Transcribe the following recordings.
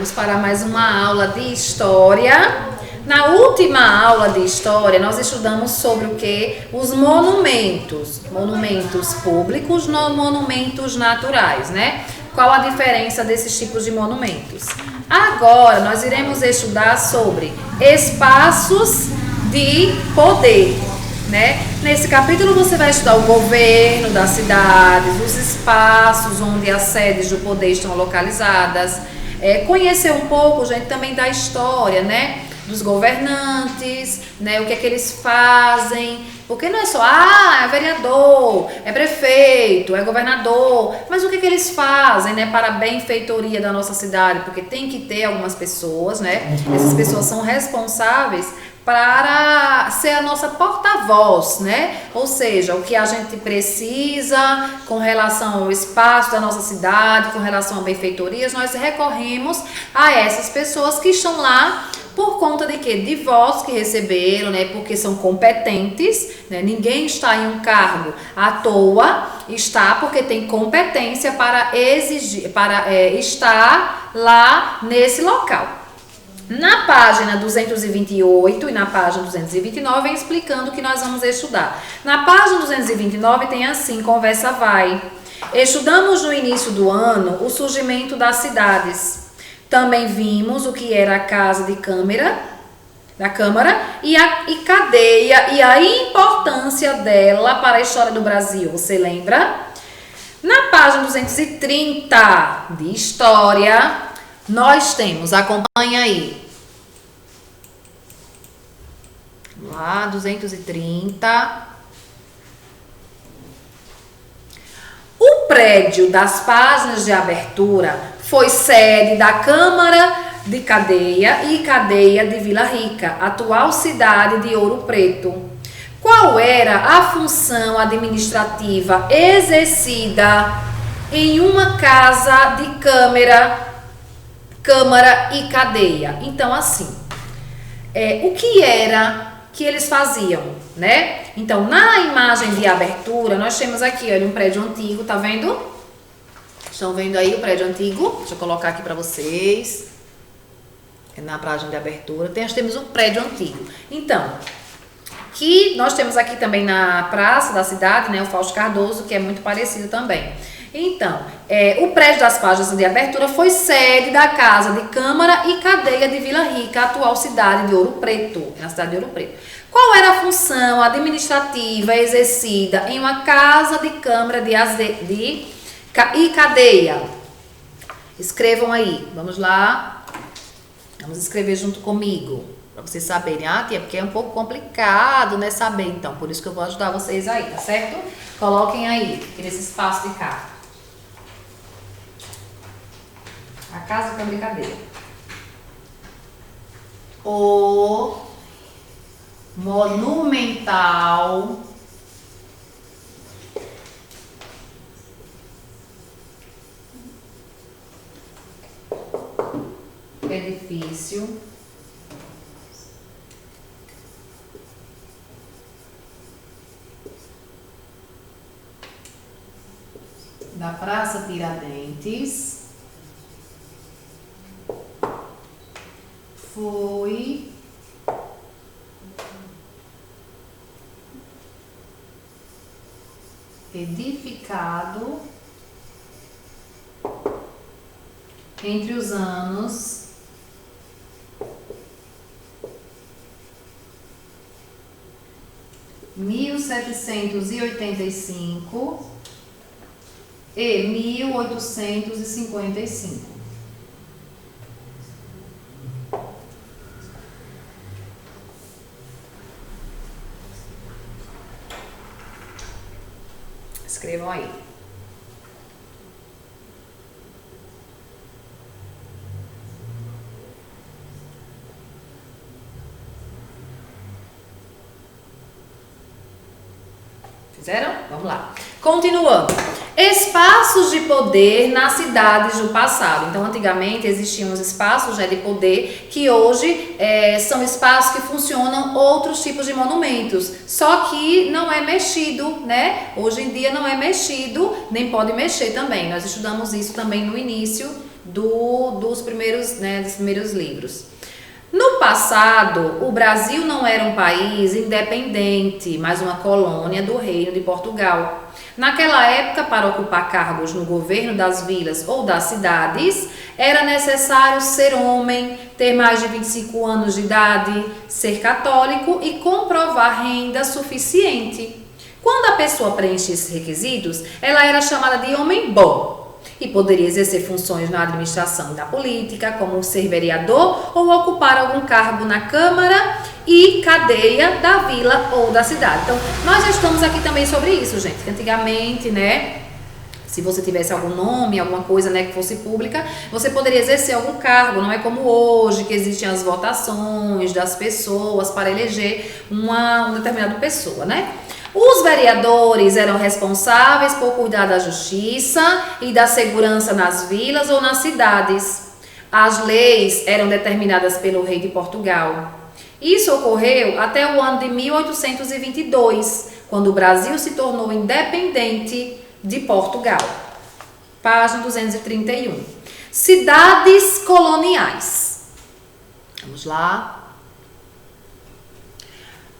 amigos, para mais uma aula de História. Na última aula de História, nós estudamos sobre o que? Os monumentos. Monumentos públicos, monumentos naturais, né? Qual a diferença desses tipos de monumentos? Agora, nós iremos estudar sobre espaços de poder, né? Nesse capítulo você vai estudar o governo das cidades, os espaços onde as sedes do poder estão localizadas, conhecer um pouco, gente, também da história, né? Dos governantes, né? O que é que eles fazem, porque não é só, é vereador, é prefeito, é governador, mas o que é que eles fazem, né? Para a benfeitoria da nossa cidade, porque tem que ter algumas pessoas, né? Essas pessoas são responsáveis para ser a nossa porta-voz, né? Ou seja, o que a gente precisa com relação ao espaço da nossa cidade, com relação a benfeitorias, nós recorremos a essas pessoas que estão lá por conta de quê? De votos que receberam, né? Porque são competentes, né? Ninguém está em um cargo à toa, está porque tem competência para exigir, para estar lá nesse local. Na página 228 e na página 229 vem explicando o que nós vamos estudar. Na página 229 tem assim, conversa vai. Estudamos no início do ano o surgimento das cidades. Também vimos o que era a casa de da Câmara e cadeia e a importância dela para a história do Brasil. Você lembra? Na página 230 de História, nós temos, acompanha aí. Lá, 230. O prédio das páginas de abertura foi sede da Câmara de Cadeia e Cadeia de Vila Rica, atual cidade de Ouro Preto. Qual era a função administrativa exercida em uma casa de Câmara e Cadeia? Então, assim, o que era que eles faziam, né? Então, na imagem de abertura, nós temos aqui, olha, um prédio antigo, tá vendo? Estão vendo aí o prédio antigo? Deixa eu colocar aqui para vocês. Na página de abertura, nós temos um prédio antigo. Então, que nós temos aqui também na praça da cidade, né? O Fausto Cardoso, que é muito parecido também. Então, o prédio das páginas de abertura foi sede da Casa de Câmara e Cadeia de Vila Rica, atual cidade de Ouro Preto, na cidade de Ouro Preto. Qual era a função administrativa exercida em uma Casa de Câmara e Cadeia? Escrevam aí, vamos lá, vamos escrever junto comigo, para vocês saberem. Tia, porque é um pouco complicado, né, saber, então, por isso que eu vou ajudar vocês aí, tá certo? Coloquem aí, nesse espaço de cá. A Casa, Câmara e Cadeia. O monumental edifício da Praça Tiradentes foi edificado entre os anos 1785 e 1855. Escrevam aí. Fizeram? Vamos lá. Continuando. Espaços de poder nas cidades do passado. Então, antigamente existiam os espaços, né, de poder que hoje são espaços que funcionam outros tipos de monumentos. Só que não é mexido, né? Hoje em dia não é mexido, nem pode mexer também. Nós estudamos isso também no início dos primeiros livros. No passado, o Brasil não era um país independente, mas uma colônia do Reino de Portugal. Naquela época, para ocupar cargos no governo das vilas ou das cidades, era necessário ser homem, ter mais de 25 anos de idade, ser católico e comprovar renda suficiente. Quando a pessoa preenchia esses requisitos, ela era chamada de homem bom e poderia exercer funções na administração e na política, como ser vereador ou ocupar algum cargo na Câmara e cadeia da vila ou da cidade. Então, nós já estamos aqui também sobre isso, gente, que antigamente, né, se você tivesse algum nome, alguma coisa, né, que fosse pública, você poderia exercer algum cargo. Não é como hoje, que existem as votações das pessoas para eleger uma determinada pessoa, né? Os vereadores eram responsáveis por cuidar da justiça e da segurança nas vilas ou nas cidades. As leis eram determinadas pelo rei de Portugal. Isso ocorreu até o ano de 1822, quando o Brasil se tornou independente de Portugal. Página 231. Cidades coloniais. Vamos lá.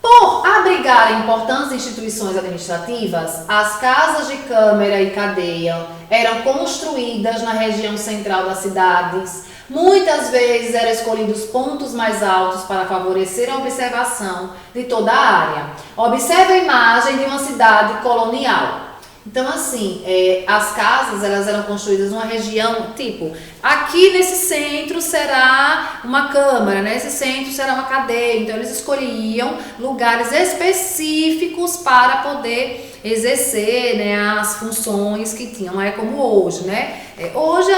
Por abrigarem importantes instituições administrativas, as casas de câmara e cadeia eram construídas na região central das cidades. Muitas vezes eram escolhidos pontos mais altos para favorecer a observação de toda a área. Observe a imagem de uma cidade colonial. Então, assim, as casas, elas eram construídas numa região, tipo, aqui nesse centro será uma câmara, nesse centro será uma cadeia. Então, eles escolhiam lugares específicos para poder exercer, né, as funções que tinham. Não é como hoje, né? Hoje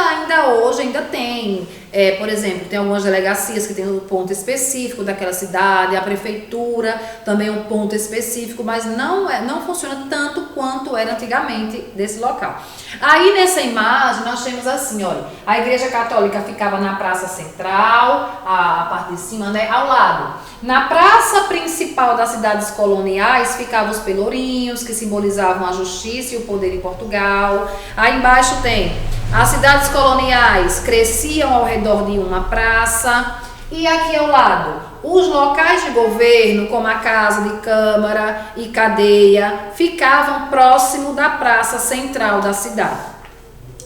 ainda tem, por exemplo, tem algumas delegacias que tem um ponto específico daquela cidade, a prefeitura também um ponto específico, mas não funciona tanto quanto era antigamente desse local. Aí nessa imagem nós temos assim, olha, a Igreja Católica ficava na Praça Central, a parte de cima, né, ao lado. Na praça principal das cidades coloniais ficavam os pelourinhos, que simbolizavam a justiça e o poder em Portugal. Aí embaixo tem as cidades coloniais cresciam ao redor de uma praça. E aqui ao lado, os locais de governo, como a casa de câmara e cadeia, ficavam próximo da praça central da cidade.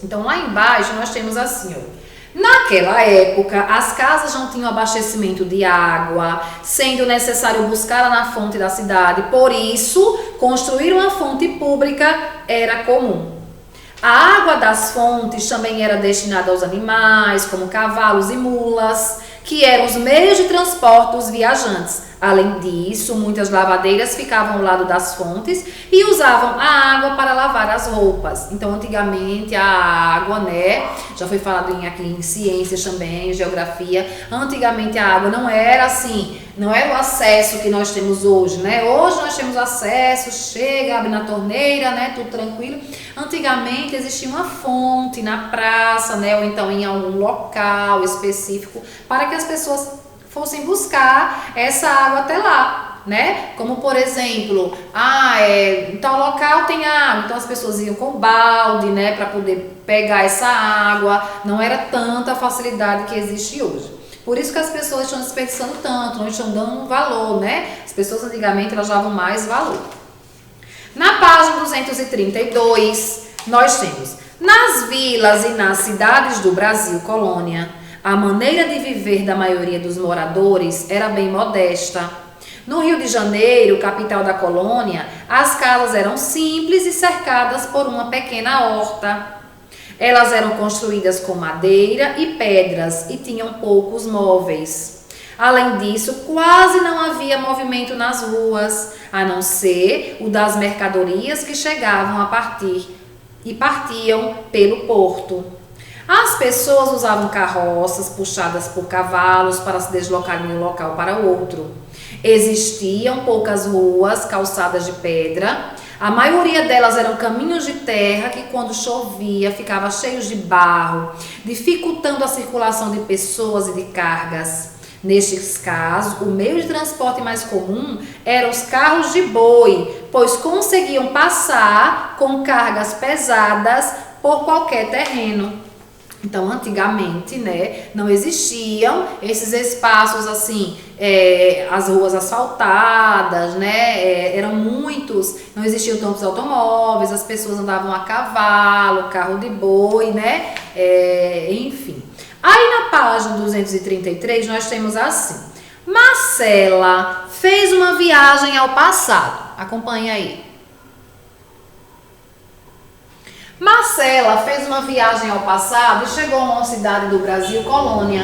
Então lá embaixo nós temos assim, ó. Naquela época, as casas não tinham abastecimento de água, sendo necessário buscá-la na fonte da cidade. Por isso, construir uma fonte pública era comum. A água das fontes também era destinada aos animais, como cavalos e mulas, que eram os meios de transporte dos viajantes. Além disso, muitas lavadeiras ficavam ao lado das fontes e usavam a água para lavar as roupas. Então, antigamente, a água, né, já foi falado aqui em ciências também, geografia, antigamente a água não era assim, não era o acesso que nós temos hoje, né? Hoje nós temos acesso, chega, abre na torneira, né, tudo tranquilo. Antigamente existia uma fonte na praça, né, ou então em algum local específico para que as pessoas fossem buscar essa água até lá, né? Como por exemplo, em tal local tem água, então as pessoas iam com balde, né, para poder pegar essa água. Não era tanta a facilidade que existe hoje. Por isso que as pessoas estão desperdiçando tanto, não estão dando um valor, né? As pessoas antigamente elas davam mais valor. Na página 232, nós temos: nas vilas e nas cidades do Brasil colônia, a maneira de viver da maioria dos moradores era bem modesta. No Rio de Janeiro, capital da colônia, as casas eram simples e cercadas por uma pequena horta. Elas eram construídas com madeira e pedras e tinham poucos móveis. Além disso, quase não havia movimento nas ruas, a não ser o das mercadorias que chegavam a partir e partiam pelo porto. As pessoas usavam carroças puxadas por cavalos para se deslocar de um local para o outro. Existiam poucas ruas, calçadas de pedra. A maioria delas eram caminhos de terra que, quando chovia, ficavam cheios de barro, dificultando a circulação de pessoas e de cargas. Nestes casos, o meio de transporte mais comum eram os carros de boi, pois conseguiam passar com cargas pesadas por qualquer terreno. Então, antigamente, né, não existiam esses espaços assim, as ruas asfaltadas, né, eram muitos, não existiam tantos automóveis, as pessoas andavam a cavalo, carro de boi, né, enfim. Aí na página 233 nós temos assim: Marcela fez uma viagem ao passado. Acompanha aí. Marcela fez uma viagem ao passado e chegou a uma cidade do Brasil, Colônia.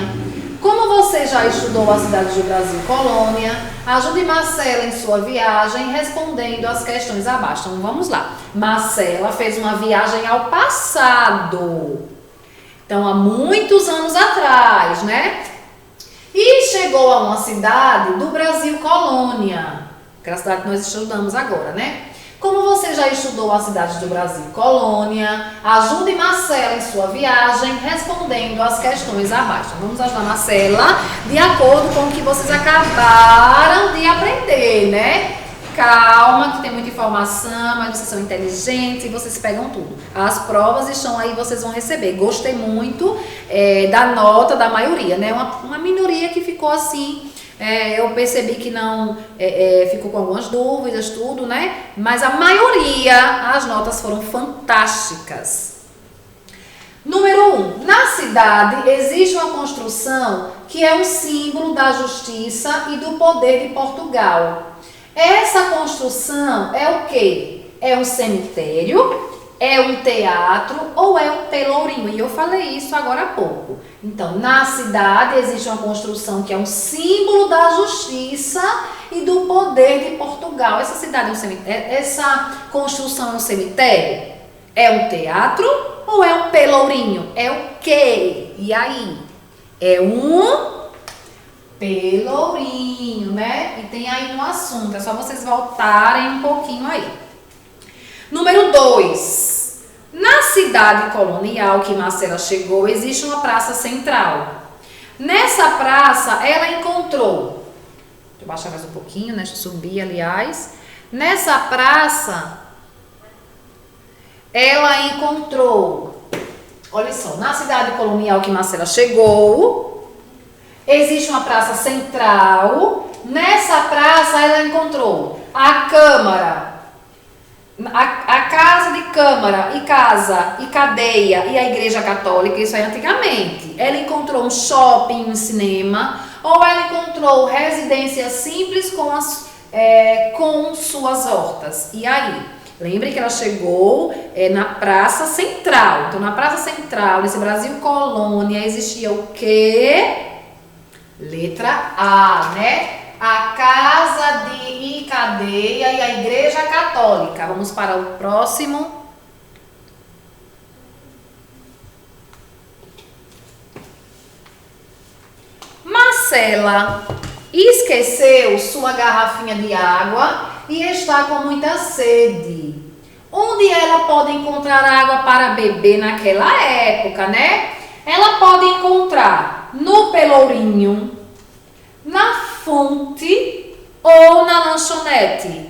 Como você já estudou a cidade do Brasil, Colônia, ajude Marcela em sua viagem respondendo as questões abaixo. Então vamos lá. Marcela fez uma viagem ao passado. Então há muitos anos atrás, né? E chegou a uma cidade do Brasil, Colônia. Aquela cidade que nós estudamos agora, né? Como você já estudou a cidade do Brasil, Colônia, ajude Marcela em sua viagem respondendo as questões abaixo. Vamos ajudar Marcela de acordo com o que vocês acabaram de aprender, né? Calma, que tem muita informação, mas vocês são inteligentes e vocês pegam tudo. As provas estão aí, vocês vão receber. Gostei muito da nota da maioria, né? Uma minoria que ficou assim... eu percebi que não ficou com algumas dúvidas, tudo, né? Mas a maioria, as notas foram fantásticas. Número 1. Na cidade existe uma construção que é um símbolo da justiça e do poder de Portugal. Essa construção é o quê? É um cemitério? É um teatro ou é um pelourinho? E eu falei isso agora há pouco. Então, na cidade existe uma construção que é um símbolo da justiça e do poder de Portugal. Essa cidade é um cemitério? Essa construção é um cemitério? É um teatro ou é um pelourinho? É o quê? E aí? É um pelourinho, né? E tem aí um assunto, é só vocês voltarem um pouquinho aí. Número 2. Na cidade colonial que Marcela chegou, existe uma praça central. Nessa praça, ela encontrou... Deixa eu baixar mais um pouquinho, né? Deixa eu subir, aliás. Nessa praça, ela encontrou... Olha só, na cidade colonial que Marcela chegou, existe uma praça central. Nessa praça, ela encontrou a Câmara... A casa de câmara e casa e cadeia e a igreja católica, isso aí antigamente. Ela encontrou um shopping, um cinema, ou ela encontrou residência simples com suas hortas. E aí? Lembre que ela chegou na Praça Central. Então, na Praça Central, nesse Brasil Colônia, existia o quê? Letra A, né? A casa de cadeia e a igreja católica. Vamos para o próximo. Marcela esqueceu sua garrafinha de água e está com muita sede. Onde ela pode encontrar água para beber naquela época, né? Ela pode encontrar no pelourinho, na fonte ou na lanchonete?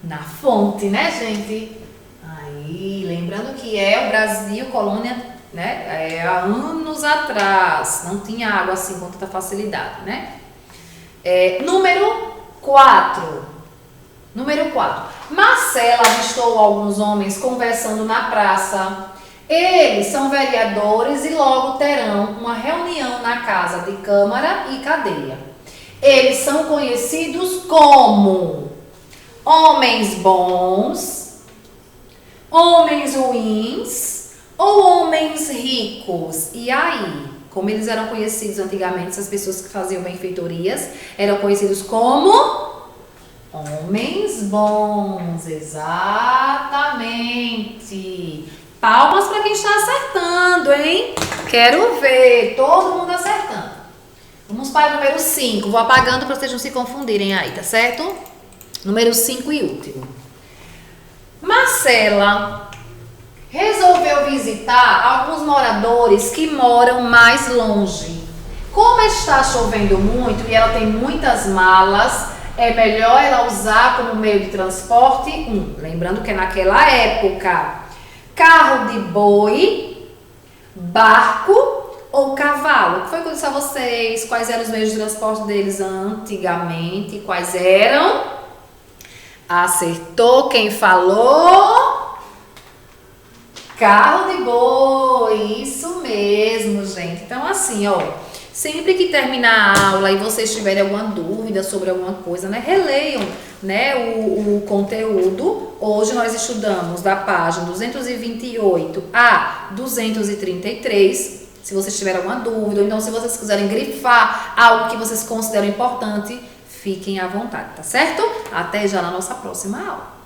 Na fonte, né, gente? Aí, lembrando que é o Brasil, colônia, né? Há anos atrás, não tinha água assim com tanta facilidade, né? Número 4. Marcela avistou alguns homens conversando na praça. Eles são vereadores e logo terão uma reunião na casa de Câmara e Cadeia. Eles são conhecidos como homens bons, homens ruins ou homens ricos. E aí, como eles eram conhecidos antigamente, essas pessoas que faziam benfeitorias eram conhecidos como homens bons. Exatamente. Palmas para quem está acertando, hein? Quero ver todo mundo acertando. Vamos para o número 5. Vou apagando para vocês não se confundirem aí, tá certo? Número 5 e último. Marcela resolveu visitar alguns moradores que moram mais longe. Como está chovendo muito e ela tem muitas malas, é melhor ela usar como meio de transporte lembrando que é naquela época, carro de boi barco ou cavalo? O que foi que eu disse a vocês? Quais eram os meios de transporte deles antigamente? Quais eram? Acertou quem falou? Carro de boi, isso mesmo, gente. Então, assim, ó, sempre que terminar a aula e vocês tiverem alguma dúvida sobre alguma coisa, né, releiam, né, o conteúdo. Hoje nós estudamos da página 228 a 233. Se vocês tiverem alguma dúvida, ou então se vocês quiserem grifar algo que vocês consideram importante, fiquem à vontade, tá certo? Até já na nossa próxima aula.